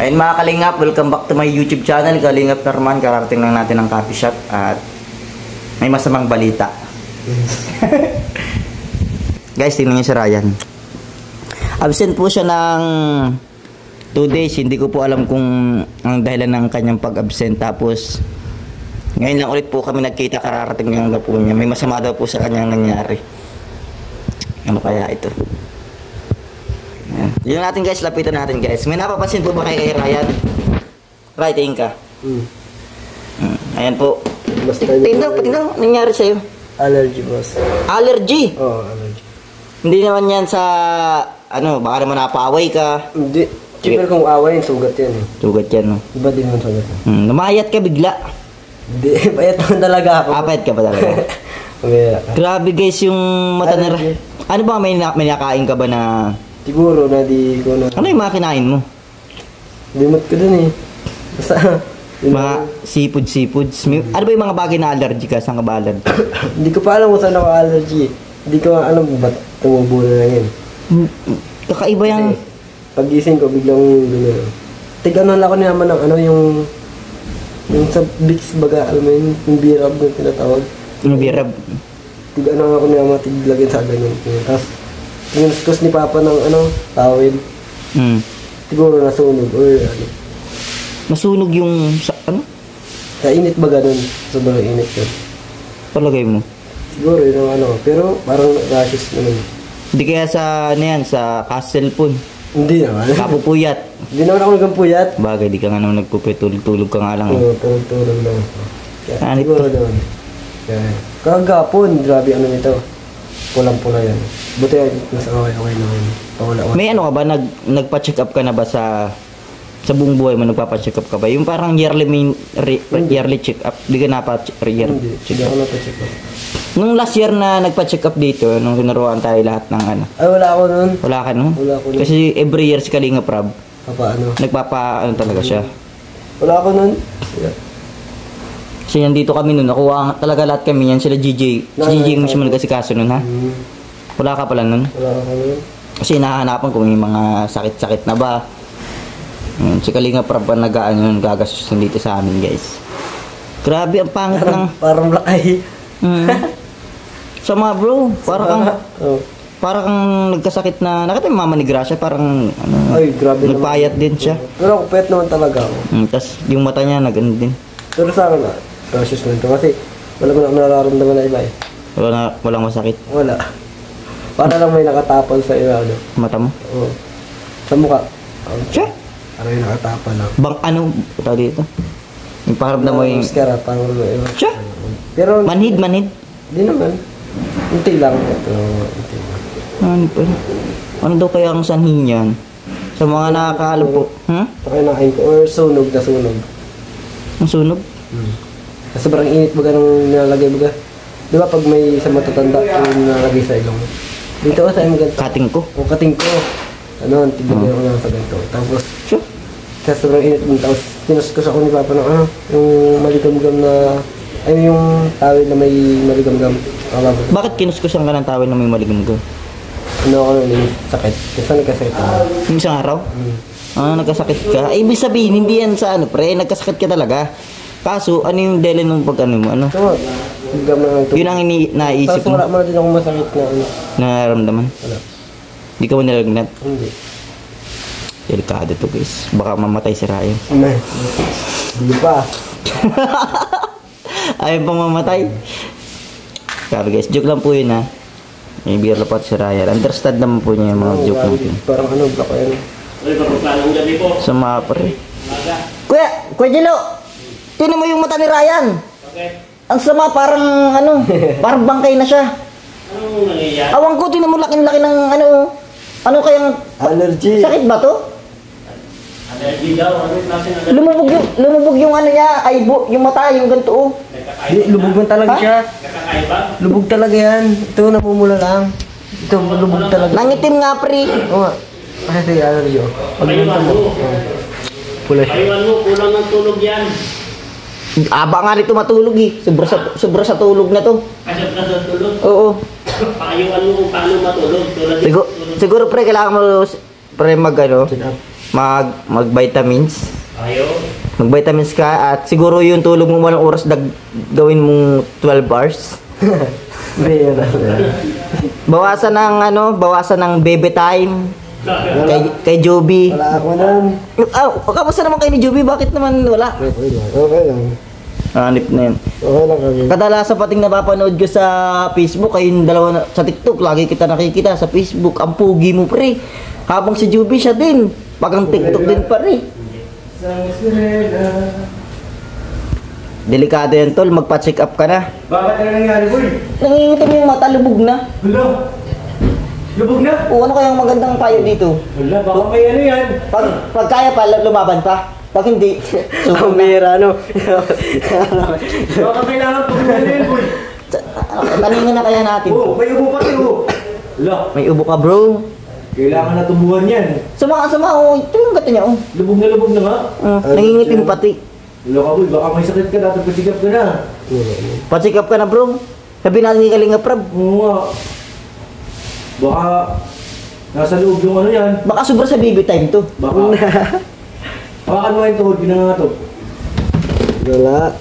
Ayun mga kalingap, welcome back to my YouTube channel. Kalingap Norman, kararating lang natin ng coffee shop at may masamang balita. Guys, tingnan niyo si Ryan. Absent po siya ng 2 days. Hindi ko po alam kung ang dahilan ng kanyang pag-absent. Tapos, ngayon lang ulit po kami nagkita, kararating lang na po niya. May masama daw po sa kanyang nangyari. Ano kaya ito? Yun natin guys, lapitan natin guys. May napapansin po ba kay Ryan? Right, tingin ka. Ayan po. Tingnan, nangyari sa'yo? Allergy, boss. Allergy? Oo, allergy. Hindi naman yan sa, ano, baka naman napaway ka. Hindi. Siyempre kung awayin, sugat yan eh. Sugat yan, no? Iba din naman sugat. Namayat ka bigla. Hindi, payat naman talaga ako. Payat ka ba talaga? Okay. Grabe guys, yung mata na... Ano ba, may nakain ka ba na... Siguro na di ko na... Ano yung mga kinain mo? Limot ko dun eh. Basta... mga seafoods. Ano ba yung mga bagay na allergy ka? Saan ka ba allergy? Hindi ko pa alam kung saan ako allergy. Hindi ko alam ba't tumubo na lang yun. Kakaiba yan. Pagising ko biglang gano'n. Tig-ano lang ako naman ng ano yung sa Vicks baga, alam mo yun, yung birab na tinatawag. Yung birab? Tig-ano ako naman, tiglagin sa ganyan. Tapos, tinustos ni Papa ng ano, tawel. Siguro nasunog or ano. Nasunog yung, ano? Sa init ba ganun? Sobrang init yun. Palagay mo? Siguro yun ang ano, pero parang rashes naman. Hindi kaya sa, ano yan, sa cellphone? Hindi naman. Kapupuyat? Hindi naman ako nagpuyat. Bagay, di ka nga naman nagpupuyat, tulog ka nga lang. Oo, tulog lang. Siguro naman. Kagapon, grabe ano nito. Pulang-pula yan. Buti nasa okay naman. May ano ka ba, nagpa-check up ka na ba sa buong buhay mo, nagpapa-check up ka ba? Yung parang yearly check up, di ka Hindi, hindi ako nagpa-check up. Nung last year na nagpa-check up dito, nung tinuruan tayo lahat ng ano. Ay, wala ako nun. Wala ka nun? Wala ako nun. Kasi every year si Kalingap Rab, ano? nagpapa-ano talaga siya. Wala ako nun. Yeah. Kasi nandito kami nun, nakuha talaga lahat kami yan, sila GJ. Si GJ yung mismo nagkasikaso nun, ha? Wala ka pala nun? Wala ako nun. Kasi nahahanapan kung may mga sakit-sakit na ba. Si Kalingap Rab ang nag-ano, gagastos dito sa amin, guys. Grabe, ang pangit ng... Parang lakay. Sama bro, parang kang nagkasakit na, nakita yung mama ni Gracia, parang ano, ay, grabe nagpayat din siya. Pero ako payat naman talaga ako. Tapos yung mata niya nagano din. Pero sa akin na, precious na ito kasi wala mo na nararamdaman na iba eh. Walang masakit? Wala. Para lang may nakatapal sa iba, ano. Mata mo? Oo. Sa mukha. Siya? Parang yung nakatapal lang. Bang ano, ito dito? Yung pakiramdam mo yung... Maskara, parang iba. Siya? Pero... Manhid? Hindi naman. Unti lang. Unti lang. Ano pa? Ano daw kaya ang sanhi niyan? Sa mga nakakaalam po. Pakinain ko. Or sunog na sunog. Ang sunog? Kasi sobrang init baga nung nilalagay baga. Di ba pag may sa matatanda yung nilalagay sa ilong? Dito ko sa mga kating ko? O kating ko. Ano, tignan ko lang sa ganito. Tapos, kasi sobrang init din. Tapos, kinuskus ako ni Papa ng ano, yung maligam-gam na... Ay, yung tawid na may maligam-gam. Bakit kinuskusan ka ng tawid na may maligam-gam? Ano ako nun, sakit. Kasi nagkasakit ako. Yung isang araw? Nagkasakit ka? Ibig sabihin, hindi yan sa ano, pre, nagkasakit ka talaga. Kaso, ano yung delen ng pag-ano mo, ano? So, yun ang naisip mo? Tapos wala mo na din akong masakit na ano. Nararamdaman? Wala. Hindi ka mo nalagnat? Hindi. Delikado to guys. Baka mamatay si Ryan. Hindi pa. Ayaw pang mamatay. Sabi guys, joke lang po yun ha. May beer lapat si Ryan. Understand naman po niya yung mga joke natin. Parang ano, block ko yan. Sa mga pre. Kuya Jelo! Tinan mo yung mata ni Ryan. Ang sama, parang ano, parang bangkay na siya. Anong nangyayari? Awang ko, tinan mo laking-laki ng ano. Ano kayang... Allergy. Sakit ba to? Allergy daw. Anong klaseng allergy? Lumubog yung ano niya, ay yung mata, yung ganito oh. Lubog man talaga siya. Nakakaiba? Lubog talaga yan. Ito namumula lang. Ito lubog talaga. Nangitim nga pre. Oo nga. Kasi allergy oh. Payuan mo. Pula siya. Payuan mo, kulang ng tulog yan. Aba nga nito matulog eh. Sobra sa tulog na to. Kasi na sa tulog. Oo. Pakayuan mo kung paano matulog. Siguro pre, kailangan mo pre mag ano. mag-vitamins. Ayaw. Mag-vitamins ka at siguro yung tulog mo walang oras gawin mong 12 hours. Bira. Bawasan ng baby time. Kay Joby. Wala ako nun. Kamusta naman kayo ni Joby? Bakit naman wala? Okay lang. Okay lang. Hanip na yun. Okay lang kami. Kadalasan pating napapanood ko sa Facebook, kayong dalawa sa TikTok, lagi kita nakikita sa Facebook. Ang pugi mo, pre. Habang si Joby siya din. Pag ang TikTok din, pre. Delikado yan, tol. Magpa-check up ka na. Bakit na nangyari, boy? Nangingitim yung mata, lubog na. Hello? Lubog na? O ano kayang magandang payo dito? Wala, baka may ano yan. Pag kaya pa, lumaban pa. Pag hindi, Ang bira, no? Baka kailangan pag ano yan, boy. taningin na kaya natin. Oo, may ubo pati, oh. Wala, May ubo ka, bro. kailangan na tubuhan yan. Sama, oh. Ito yung gato niya, oh. Lubog na nga. Nangingitim pati. Wala ka, boy, baka may sakit ka, dapat pasigap ka na. Pa-check up ka na, bro. Sabi natin ni Kalinga Prab. Oo nga. Baka nasa loob yung ano yan. Baka sobra sa baby time to. Baka. Baka mo yung tuhod, ginangatok. Wala.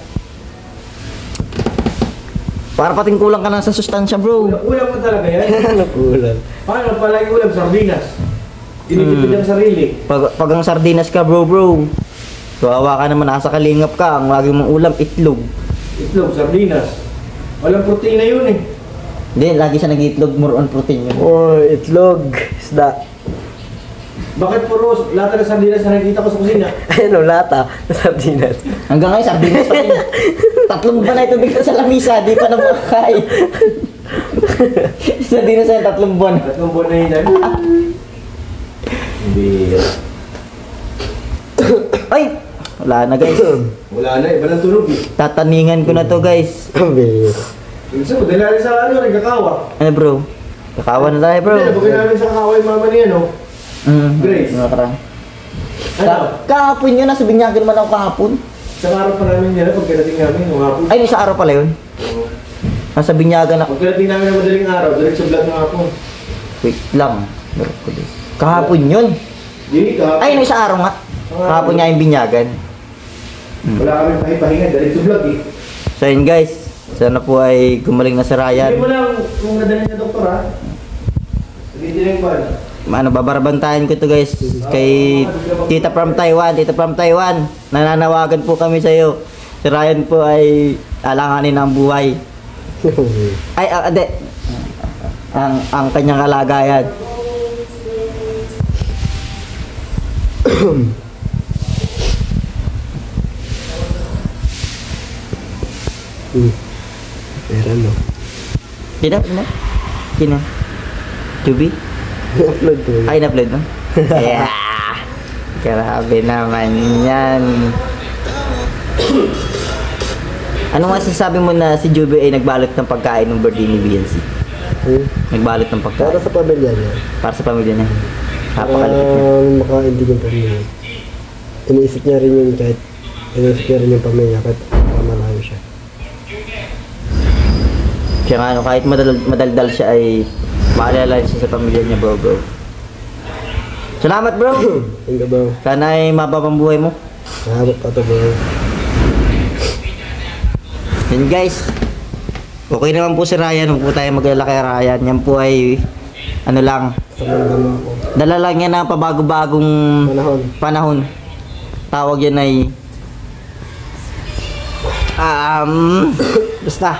Para pating kulang ka na sa sustansya, bro. Ulam mo talaga yan. Ano kulang? Paano palagi ulam? Sardinas. Tinitipid ang sarili. Pag ang sardinas ka, bro. Kawawa ka naman, nasa kalingap ka. Ang lagi mong ulam, itlog. Itlog, sardinas. Walang protein na yun eh. Hindi, lagi siya nag-itlog, more on protein yun. Oh, itlog. Isda. Bakit puro lata ng sardinas na nakikita ko sa kusina? Ano, lata. Sardinas. Hanggang ngayon, sardinas pa rin. 3 buwan na ito bigla sa lamisa, di pa na makakain. Sardinas na 3 buwan. 3 buwan na yun yan. Hindi. Ay! Wala na, guys. Wala na, iba ng tunog eh. Tataningan ko na to, guys. Ang bira. Gusto mo, dahil natin sa ano, nagkakawa. Ano, bro? Kakawa na tayo, bro. Hindi, nabagay namin sa kakawa yung mama niya, no? Grace. Nakaraan. Ano? Kahapon yun, nasa binyagan man ako kahapon. Sa araw pa namin yan, pagkadating namin, yung hapon. Ay, sa araw pala yun. Oo. Nasa binyagan ako. Pagkadating namin ng madaling araw, direct sa vlog ng hapon. Wait lang. Merkulis. Kahapon yun. Hindi ka. Ay, no, sa araw nga. Kahapon nga yung binyagan. Wala kami pahinga, direct sa vlog eh. So yun, guys. Sana po ay gumaling na si Ryan. Hindi mo lang kung nadalhin sa doktor ha. Hindi din ba? Babarabantayan ko to, guys. Kay Tita from Taiwan. Tita from Taiwan. Nananawagan po kami sa iyo. Si Ryan po ay alanganin ang buhay. Ay, ade. Ang kanyang kalagayan. Pera, no? Kina? Juby? Upload ko. Ay, na-upload mo? Yeah! Grabe naman yan. Ano masasabi mo na si Juby ay nagbalot ng pagkain ng birthday ni BNC? Nagbalot ng pagkain. Para sa pamilya niya. Para sa pamilya niya. Napakalapit niya. Makaindig yung pamilya. Iniisip niya rin yun kahit iniisip niya rin yung pamilya kahit malayo siya. Kaya nga, ano, kahit madaldal siya ay maalala siya sa pamilya niya, bro. Salamat, bro. Thank you, bro. Sana ay mababang buhay mo. Mahabot pa to, bro. Yan, guys. Okay naman po si Ryan. Huwag po tayo mag-alala kay Ryan. Yan po ay ano lang. Sa Mandamo ako. Dala lang yan ng pabago-bagong panahon. Tawag yan ay basta.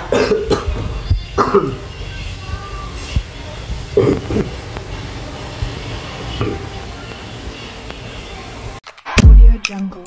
Audio Jungle.